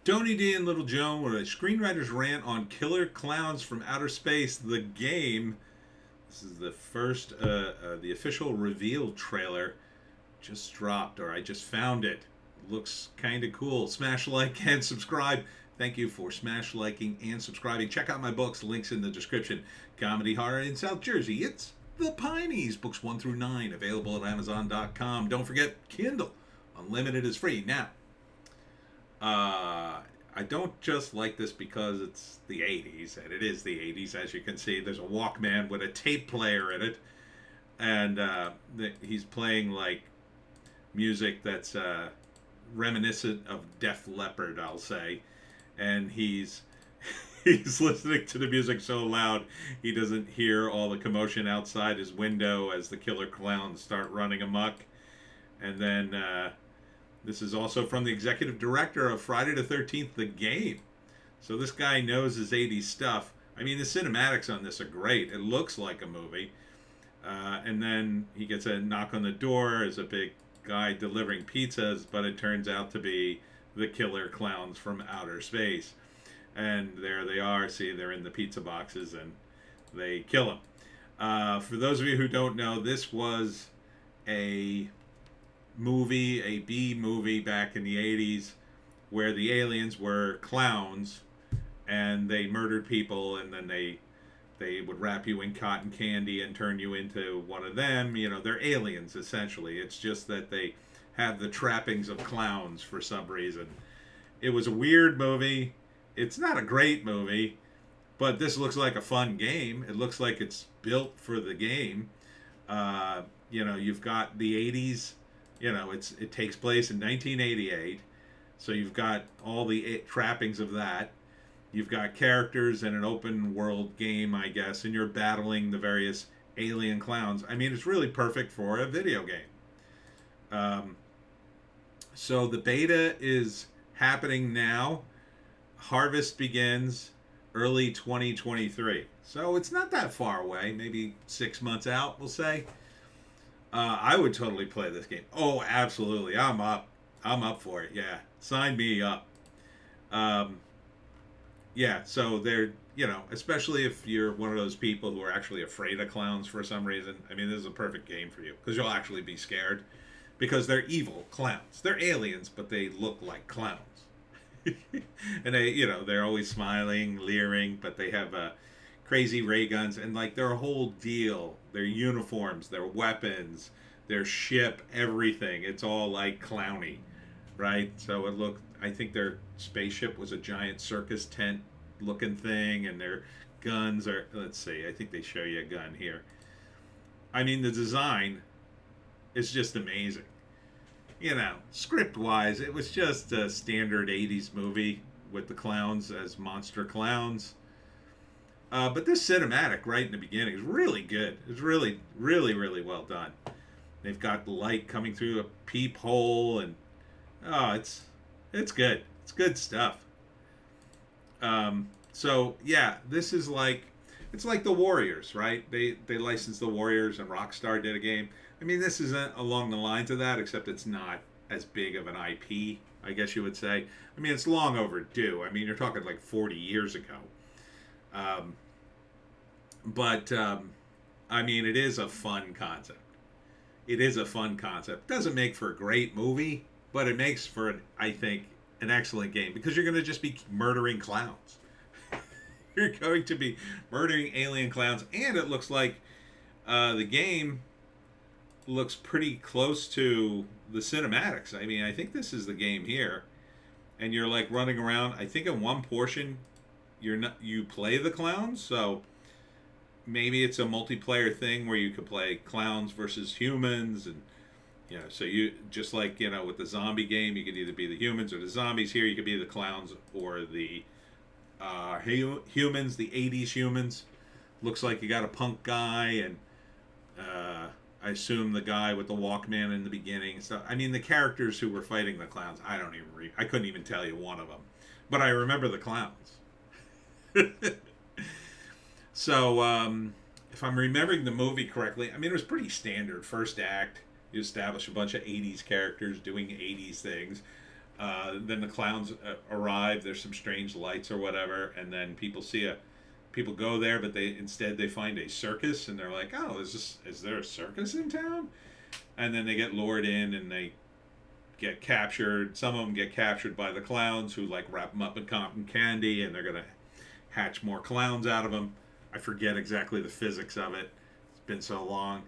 Tony D and Little Joan with a screenwriter's rant on Killer Clowns from Outer Space, the game. This is the first, the official reveal trailer just dropped, or I just found it. Looks kind of cool. Smash like and subscribe. Thank you for smash liking and subscribing. Check out my books, links in the description. Comedy horror in South Jersey. It's the Pineys, books 1 through 9, available at Amazon.com. Don't forget, Kindle. Unlimited is free. Now, I don't just like this because it's the 80s, and it is the 80s, as you can see. There's a Walkman with a tape player in it, and he's playing like music that's reminiscent of Def Leppard, I'll say, and he's he's listening to the music so loud he doesn't hear all the commotion outside his window as the killer clowns start running amok. And then this is also from the executive director of Friday the 13th, the game. So this guy knows his 80s stuff. I mean, the cinematics on this are great. It looks like a movie. And then he gets a knock on the door as a big guy delivering pizzas, but it turns out to be the killer clowns from outer space. And there they are. See, they're in the pizza boxes, and they kill him. For those of you who don't know, this was a movie, a B movie back in the 80s, where the aliens were clowns and they murdered people, and then they would wrap you in cotton candy and turn you into one of them. You know, they're aliens essentially. It's just that they have the trappings of clowns for some reason. It was a weird movie. It's not a great movie, but this looks like a fun game. It looks like it's built for the game. You've got the 80s. It takes place in 1988, so you've got all the trappings of that. You've got characters in an open world game, I guess, and you're battling the various alien clowns. I mean, it's really perfect for a video game. So the beta is happening now. Harvest begins early 2023. So it's not that far away, maybe 6 months out, we'll say. I would totally play this game. Oh, absolutely. I'm up. I'm up for it. Yeah. Sign me up. So they're, especially if you're one of those people who are actually afraid of clowns for some reason. I mean, this is a perfect game for you because you'll actually be scared because they're evil clowns. They're aliens, but they look like clowns. And they're always smiling, leering, but they have crazy ray guns, and like their whole deal, their uniforms, their weapons, their ship, everything, it's all like clowny, right? So I think their spaceship was a giant circus tent looking thing, and their guns are, let's see, I think they show you a gun here. I mean, the design is just amazing. Script wise, it was just a standard 80s movie with the clowns as monster clowns. But this cinematic right in the beginning is really good. It's really, really, really well done. They've got the light coming through a peephole, and it's good. It's good stuff. This is it's like the Warriors, right? They licensed the Warriors, and Rockstar did a game. I mean, this isn't along the lines of that, except it's not as big of an IP, I guess you would say. I mean, it's long overdue. I mean, you're talking like 40 years ago. I mean, it is a fun concept. It is a fun concept. Doesn't make for a great movie, but it makes for, I think, an excellent game because you're going to just be murdering clowns. You're going to be murdering alien clowns, and it looks like the game looks pretty close to the cinematics. I mean, I think this is the game here, and you're like running around. I think in one portion, you play the clowns, so maybe it's a multiplayer thing where you could play clowns versus humans, and so you just like with the zombie game, you could either be the humans or the zombies. Here you could be the clowns or the humans, the 80s humans. Looks like you got a punk guy, and I assume the guy with the Walkman in the beginning. So I mean, the characters who were fighting the clowns, I couldn't even tell you one of them, but I remember the clowns. So, if I'm remembering the movie correctly, I mean, it was pretty standard. First act, you establish a bunch of 80s characters doing 80s things. Then the clowns arrive. There's some strange lights or whatever, and then people go there, but they find a circus, and they're like, oh, is there a circus in town? And then they get lured in, and they get captured. Some of them get captured by the clowns, who like wrap them up in cotton candy, and they're gonna hatch more clowns out of them. I forget exactly the physics of it. It's been so long.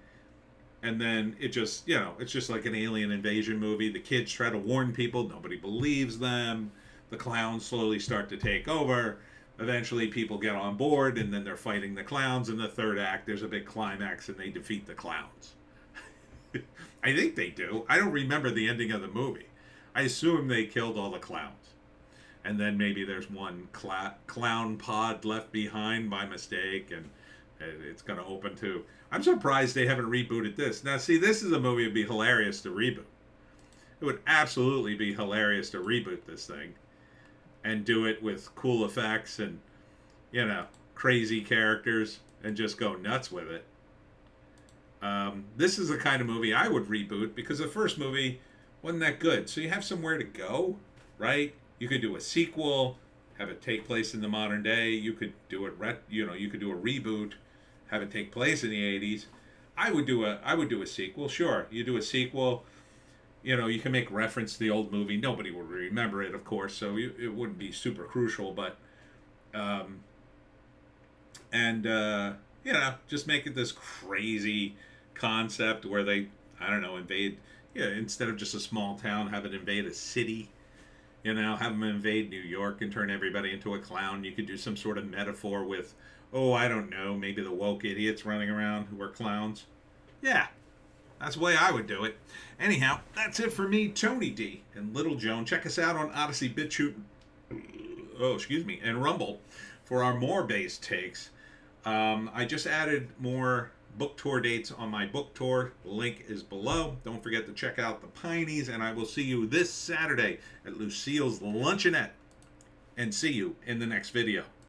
And then it's just like an alien invasion movie. The kids try to warn people, nobody believes them. The clowns slowly start to take over. Eventually people get on board, and then they're fighting the clowns. In the third act, there's a big climax, and they defeat the clowns. I think they do. I don't remember the ending of the movie. I assume they killed all the clowns. And then maybe there's one clown pod left behind by mistake, and it's going to open too. I'm surprised they haven't rebooted this. Now, see, this is a movie that would be hilarious to reboot. It would absolutely be hilarious to reboot this thing and do it with cool effects and, crazy characters and just go nuts with it. This is the kind of movie I would reboot because the first movie wasn't that good. So you have somewhere to go, right? You could do a sequel, have it take place in the modern day. You could do you could do a reboot, have it take place in the 80s. I would do a sequel. Sure, you do a sequel. You can make reference to the old movie. Nobody would remember it, of course, so it wouldn't be super crucial. But, just make it this crazy concept where they, I don't know, invade. Yeah, instead of just a small town, have it invade a city. Have them invade New York and turn everybody into a clown. You could do some sort of metaphor with, I don't know, maybe the woke idiots running around who are clowns. Yeah, that's the way I would do it. Anyhow, that's it for me, Tony D and Little Joan. Check us out on Odysee, Bitchute, and Rumble for our more based takes. I just added more book tour dates on my book tour. The link is below. Don't forget to check out the Pineys, and I will see you this Saturday at Lucille's Luncheonette. And see you in the next video.